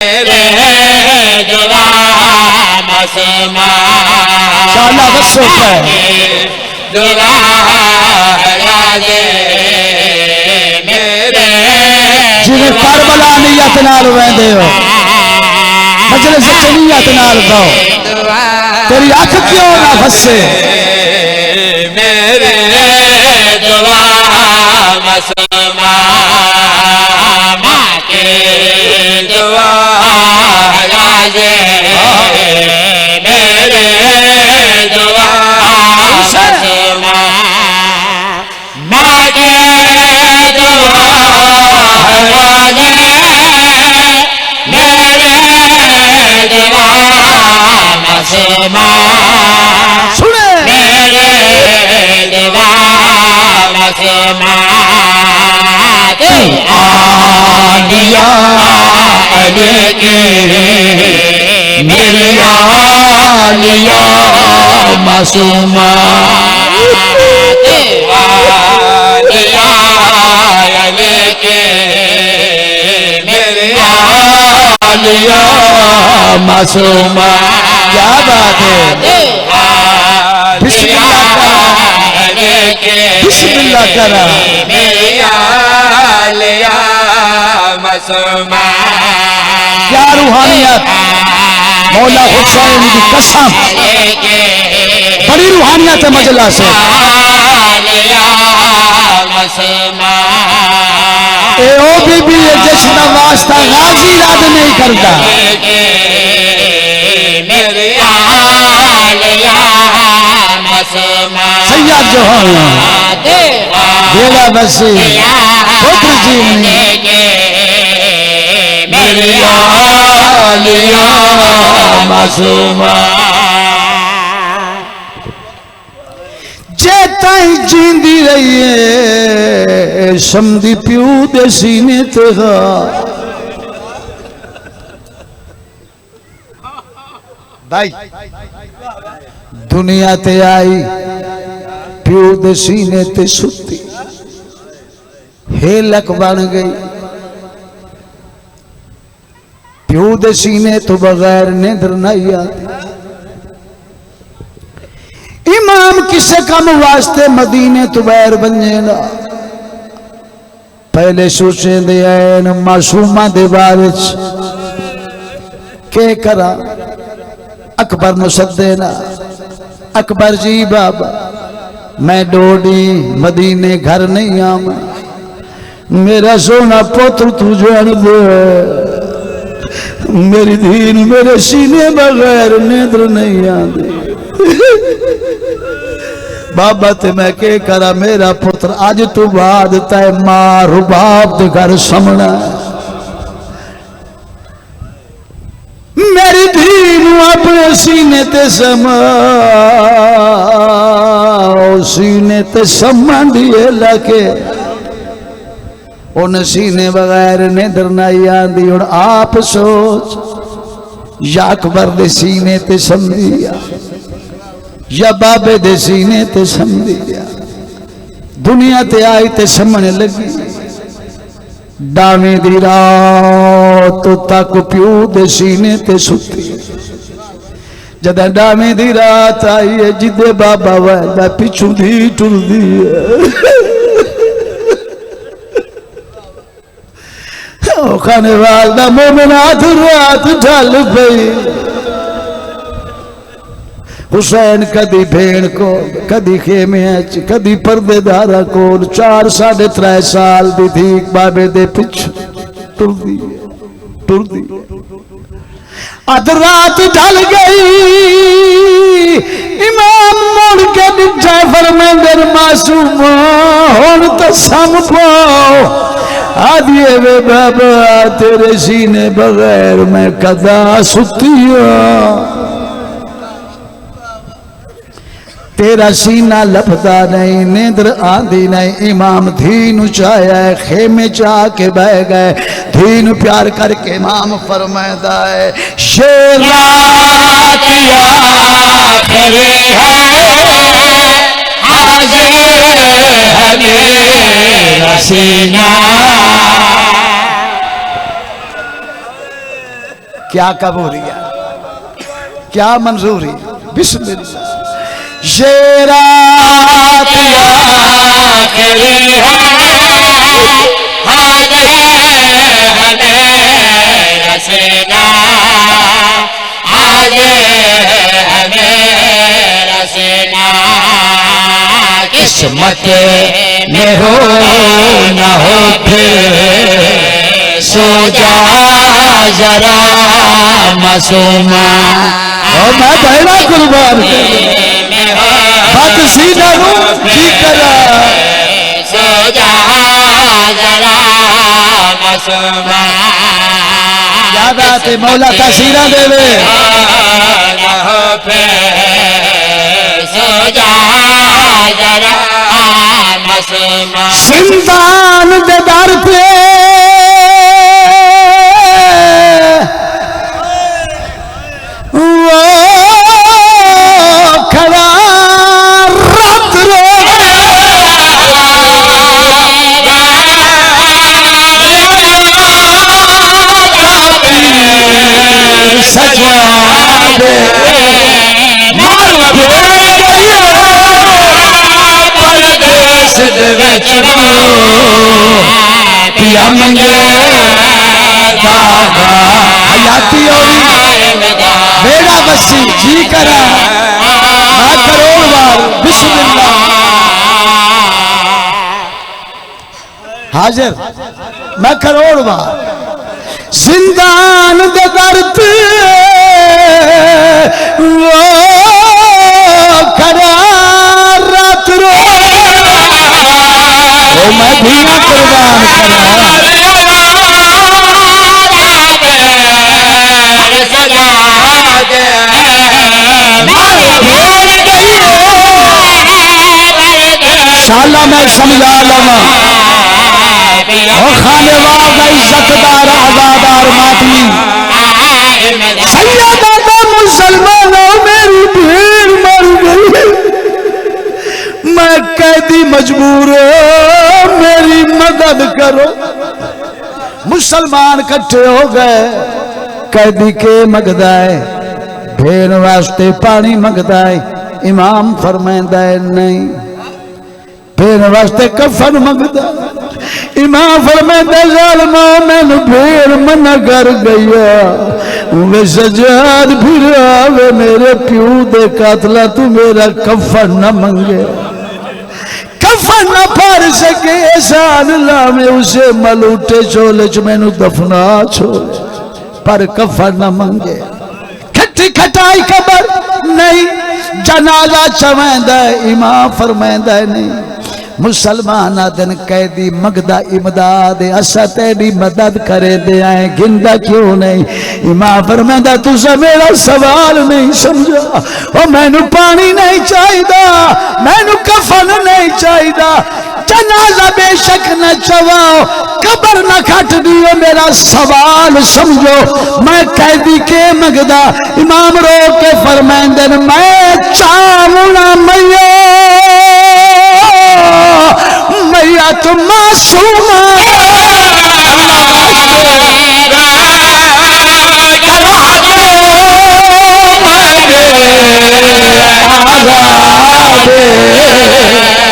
जिन्हें करबला नियत नाल वेंदे हो मजलिस नियत नाल गाओ तेरी अख क्यों ना फसे मेरे दुआ मसमा के दुआ लाजे मेरे दुआ मसमा मागे दुआ लाजे मेरे दुआ मसमा सुने मेरे दुआ मसमा आलिया लेके मेरे आलिया मासूमा आलिया लेके मेरे आलिया मासूमा क्या बात है बिस्मिल्लाह करा क्या रूहानियत मौला हुसैन की कसम बड़ी रूहानियत है मजला से ए ओ बीबी जिसका वास्ता गाजी याद नहीं करता सैयद जो हो बेड़ा बसी पुत्र जी मेरे आलिया मासूमा जे ताई जींदी रही है समझी प्यू दे सीने ते भाई दुनिया ते आई प्यू दे सीने ते सुती हेलक बन गई प्यू दे सीने तो बगैर नींदर नहीं आती इमाम किसे कम वास्ते मदीने तो बैर बने ना पहले सोचे दे मासूमा दे बारे के करा अकबर नु सदे ना अकबर जी बाबा मैं डोडी मदीने घर नहीं आवा मेरा सोना पुत्र तू जान दे मेरी दीन मेरे सीने बगैर नींद नहीं आती बाबा ते मैं के करा मेरा पुत्र अज तू बाद तय मां रुबाब दे घर समना मेरी दीन अपने सीने ते सीने ते समझिए लगे उन सीने बगैर नींदर नहीं आती और आप सोच या अकबर दे सीने ते समझिया या बाबे दे सीने ते समझिया दुनिया ते आई ते समझने लगी डावे दी रात तक प्यू दे सीने ते सुती जद डावे दी रात आई है जिदे बाबा वह पिछू दी टुरदी खाने वाला मोमिनात रात ढल पई हुसैन कदी भेड़ को कदी खेमे कदी पर्देदारा को 4-3.5 साल दी थी बाबे दे पिछू टुरदी अध रात ढल गई इमाम मुड़ के दिखा फरमांदे मासूम हुण तो सम पाओ आदिए वे बाबा तेरे सीने बगैर मैं कदा सुती तेरा सीना लपता नहीं नींदर आंदी नहीं इमाम धी नु चाया खेमे चा के बह गए धी नु प्यार करके इमाम फरमाता है शेरा किया करे है हाजिर है मेरा सीना क्या कबूलिया, क्या मंजूरी। बिस्मिल्लाह। ये रात आखिरी है, रसीना आज हमें रसीना, किस्मत में हो न हो फिर सो जा जरा मासूमा। और मैं बहरा कुर्बान बात सीधा जी करा, सो जा जरा मासूमा। याद आते मौला तसीरा देवे, सो जा जरा मासूमा। जिंदान दे दर पे वो खड़ा रात रो सजा दे परदेस दे विच पिया मंगे दादा, हयाती होरी बेड़ा बसी जी करा, मैं करोड़ बार बिस्मिल्लाह हाजिर, मैं करोड़ बार जिंदान दे दर पे वो खड़ा रात रो, ओ मैं धीना कुर्बान करा, शाला मैं समझा लवा और खाने वाला इज्जतदार आजादार मातमी सैयदा मुसलमानों मेरी भीड़ मर गई, मैं कैदी मजबूर हूं, मेरी मदद करो। मुसलमान इकट्ठे हो गए, कैदी के मंगदा है, भेड़ वास्ते पानी मंगदा है, इमाम फरमांदा है नहीं, भेड़ वास्ते कफन मंगदा, इमाम फरमांदा ज़ालिमा मैनू भेड़ मना कर गया, वे सजाद फिर आवे मेरे प्यू दे कातला, तू मेरा कफन न मंगे, कफन न भर सके एहसान ला में उसे मलूटे चोले च मैनू दफना छोड़, पर कफन न मंगे। खट्टी खटाई खबर नहीं, जनाजा चवेंदा इमाम फरमांदा नहीं, मुसलमान दिन कैदी मंगदा इमदाद, असा तेरी मदद करे दे आए, गिंदा क्यों नहीं। इमाम फरमांदा तुसा मेरा सवाल नहीं समझा, ओ मैनू पानी नहीं चाहिदा, मैनू कफन नहीं चाहिदा, जनाजा बेशक न चवाओ, कबर न खट दियो, मेरा सवाल समझो, मैं कैदी के मंगदा। इमाम रो के फरमांदे मैं चावना मैया, मैया तो मासूमा,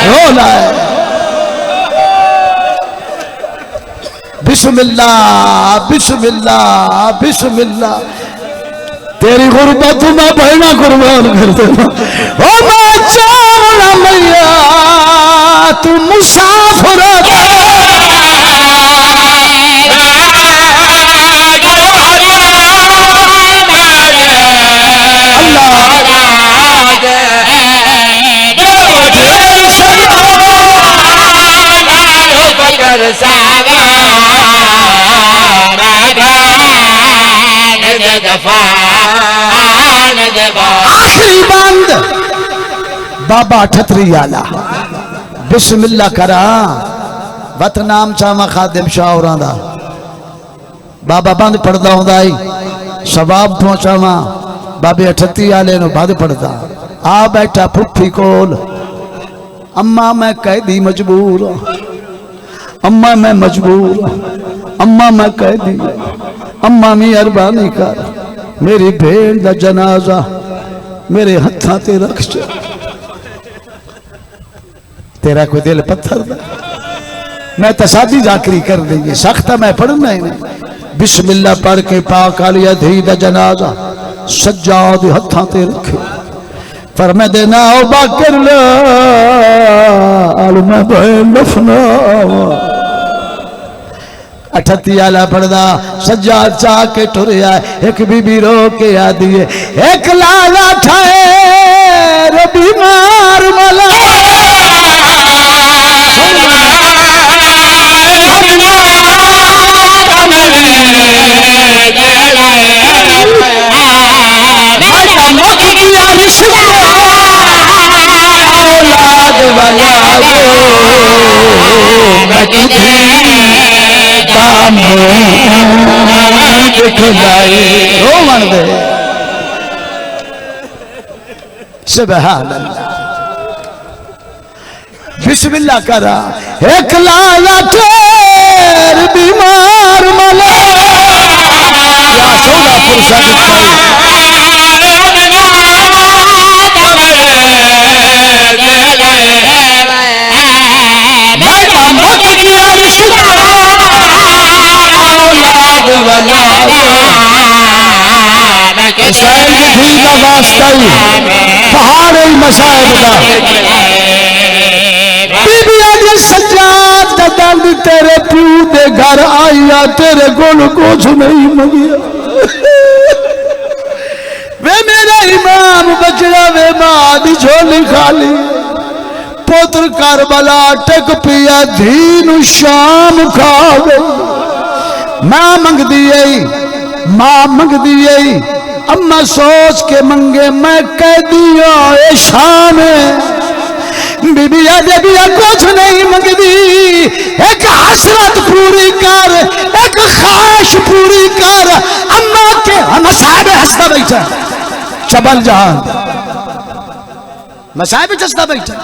रोना है। बिस्मिल्लाह बिस्मिल्लाह बिस्मिल्लाह, तेरी गुरबत मैं भरना कुर्बान कर देना, ओ मैं चावना मैया तू मुसाफिर आखिरी बंद बाबा ठतरी आला बिस्मिल्लाह करा, वत नाम चावा खादिम शाहरा दा, बाबा बंद पढ़दा हुंदा ही सवाब पहुंचावा, बाबे अठती आले नु बंद पढ़दा, आ बैठा फुफी कोल, अम्मा मैं कैदी मजबूर, अम्मा मैं मजबूर हूं, अम्मा मैं कैदी, अम्मा मेहरबानी कर मेरी भेड़ दा जनाजा मेरे हत्थां ते रख जा। तेरा कोई दिल पत्थर दा? मैं तो सादी जाकरी कर देंगे, सख्त मैं पढ़ना ही नहीं। बिस्मिल्लाह पढ़ के पाक आलिया धी दा जनाजा सज्जाद हत्थां ते रखे, पर मैं देना बाकर मैं लफना 38 आला पढ़दा सज्जाद चाह के टुरया। एक बीबी रो के आदी है, एक लाला ठहर बीमार मला सुभान अल्लाह। बिस्मिल्लाह करा, एक लाया ठेर बीमार मला सौदा पुरुषा पहाड़ मसायब सज्जाद दल तेरे प्यू दे घर आईया, तेरे कोल कुछ नहीं मंगिया। वे मेरा इमाम बचड़ा वे मां दी झोली खाली, पुत्र करबला टेक पिया धी शाम खा गई। मां मंगदी आई, मां मंगदी आई, अम्मा सोच के मंगे मैं कह दिया ए शाम बीबिया देबिया कुछ नहीं मंगदी, एक हसरत पूरी कर, एक ख्वाहिश पूरी कर। अम्मा के मसाहब हंसता बैठा, चबल जहां मसाहब हंसता बैठा,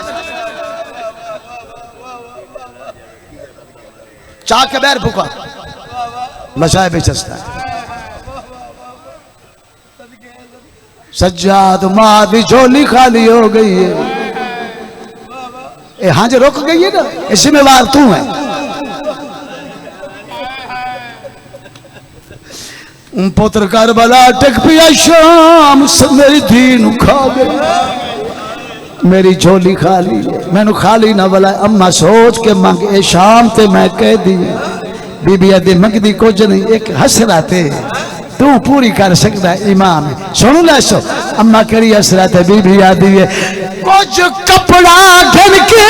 चाह के बैर भूखा मसाहब हंसता। सज्जाद मां दी झोली खाली हो गई है, हाँ जो रुक गई है ना, जिम्मेवार तू है। पुत्र करबला टिक पिया शाम मेरी धी नु खा गई, मेरी झोली खाली है, मैनू खाली ना बुलाए। अम्मा सोच के मंग ए शाम ते मैं कह दी, बीबी आदि मंगदी कुछ नहीं, एक हसरत तू पूरी कर सकता इमाम। सुन लो अम्मा करी हसरत है, बीबी आदि है कुछ कपड़ा घन के